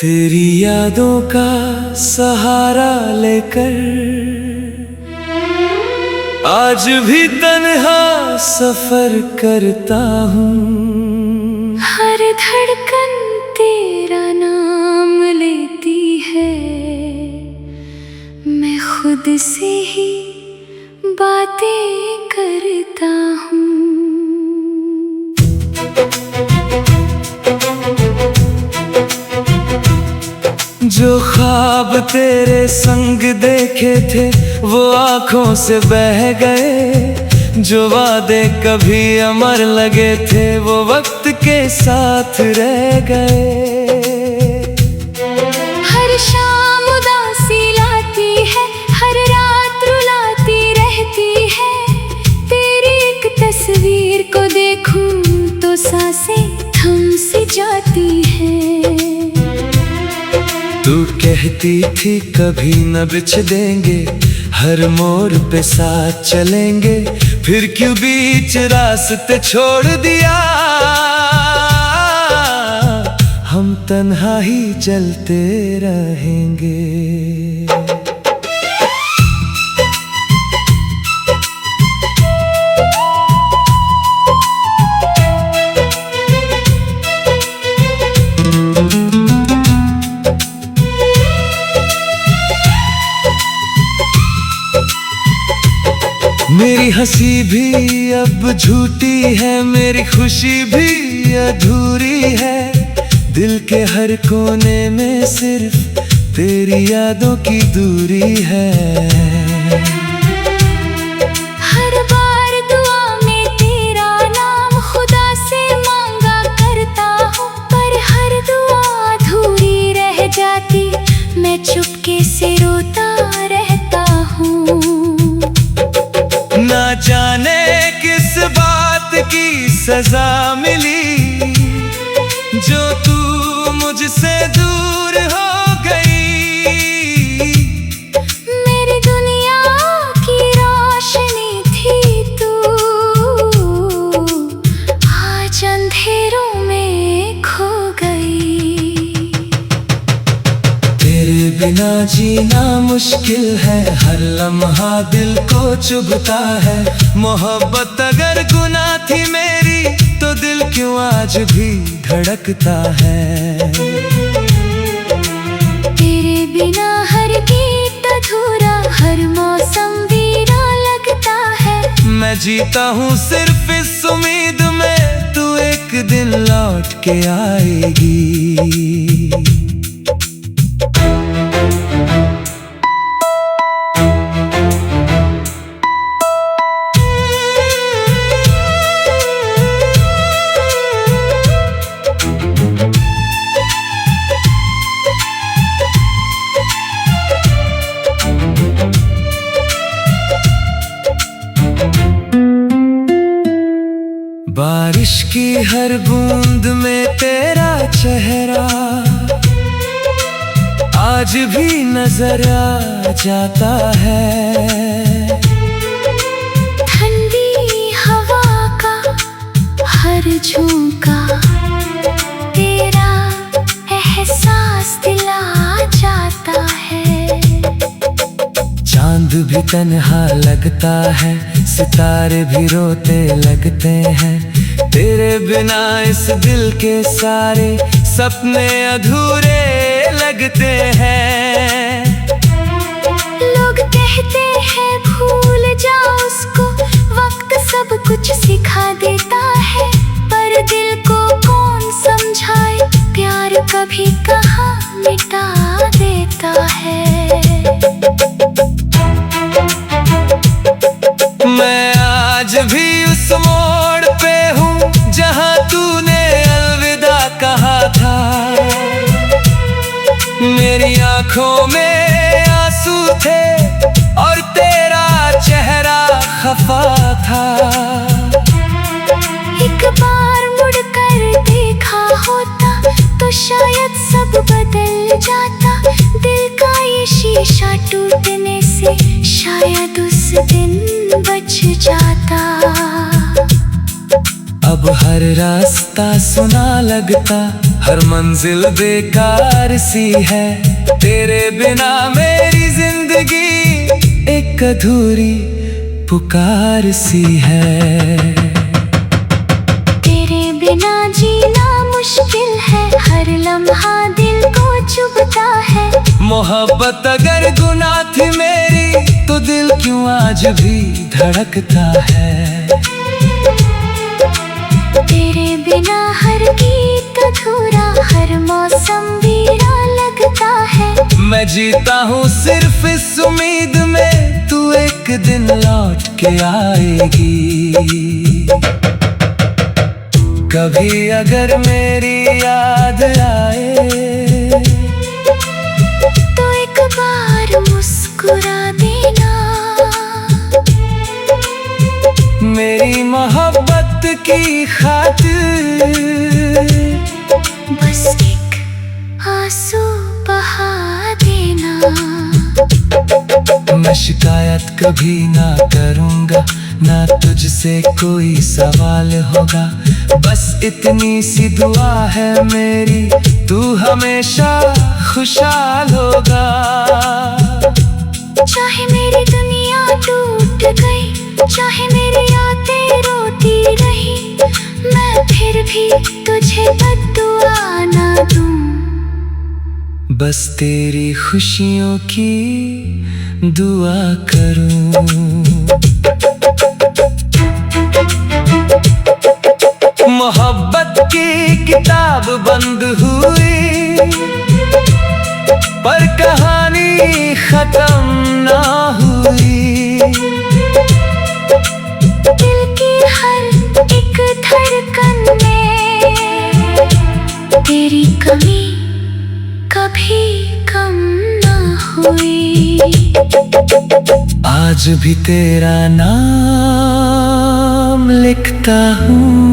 तेरी यादों का सहारा लेकर आज भी तन्हा सफर करता हूँ। हर धड़कन तेरा नाम लेती है, मैं खुद से ही बातें करता हूँ। जो ख्वाब तेरे संग देखे थे वो आँखों से बह गए, जो वादे कभी अमर लगे थे वो वक्त के साथ रह गए। हर शाम उदासी लाती है, हर रात रुलाती रहती है, तेरी एक तस्वीर को देखूं तो सांसें थम सी जाती है। तू कहती थी कभी न बिछ देंगे, हर मोड़ पे साथ चलेंगे, फिर क्यों बीच रास्ते छोड़ दिया। हम तन्हा ही चलते रहेंगे। मेरी हंसी भी अब झूठी है, मेरी खुशी भी अधूरी है, दिल के हर कोने में सिर्फ तेरी यादों की दूरी है। हर बार दुआ में तेरा नाम खुदा से मांगा करता हूँ, पर हर दुआ अधूरी रह जाती, मैं चुपके से रोता रहता हूँ। ना जाने किस बात की सजा मिली, जो तू मुझसे दूर हो गई। मेरी दुनिया की रोशनी थी तू, आज अंधेरों में खो गई। तेरे बिना जीना मुश्किल है, हर लम्हा दिल को चुभता है। मोहब्बत अगर गुनाह थी मेरी तो दिल क्यों आज भी धड़कता है। तेरे बिना हर गीत अधूरा, हर मौसम वीरा लगता है। मैं जीता हूँ सिर्फ इस उम्मीद में तू एक दिन लौट के आएगी। बारिश की हर बूंद में तेरा चेहरा आज भी नजर आ जाता है। ठंडी हवा का हर झोंका तेरा एहसास दिला जाता है। चांद भी तन्हा लगता है, सितारे भी रोते लगते हैं, तेरे बिना इस दिल के सारे सपने अधूरे लगते हैं। लोग कहते हैं भूल जाओ उसको, वक्त सब कुछ सिखा देता है, पर दिल को कौन समझाए, प्यार कभी कहाँ मिटा देता है। मैं आज भी उस मोड़ पे हूँ जहाँ तूने अलविदा कहा था। मेरी आंखों में आंसू थे और तेरा चेहरा खफा था। एक बार मुड़कर देखा होता तो शायद सब बदल जाता, दिल का ये शीशा टूटने से शायद उस दिन बच जाता। अब हर रास्ता सुना लगता, हर मंजिल बेकार सी है, तेरे बिना मेरी जिंदगी एक अधूरी पुकार सी है। तेरे बिना जीना मुश्किल है, हर लम्हा दिल को चुभता है। मोहब्बत अगर गुनाह थी मेरी, तो दिल क्यों आज भी धड़कता है। तेरे बिना हर गीत अधूरा, हर मौसम वीरा लगता है। मैं जीता हूँ सिर्फ इस उम्मीद में, तू एक दिन लौट के आएगी। कभी अगर मेरी याद आए, तो एक बार मुस्कुरा देना। मेरी मोहब्बत की खातिर बस एक आंसू बहा देना। मैं शिकायत कभी ना करूँगा, ना तुझसे कोई सवाल होगा। बस इतनी सी दुआ है मेरी, तू हमेशा खुशहाल होगा। चाहे मेरी दुनिया टूट गई, चाहे मेरी यादें रोती रही, मैं फिर भी तुझे बद्दुआ ना दूं। बस तेरी खुशियों की दुआ करूं। मोहब्बत की किताब बंद हुई, पर कहानी खत्म ना हुई। दिल की हर एक धड़कन में तेरी कमी कभी कम ना हुई। आज भी तेरा नाम लिखता हूँ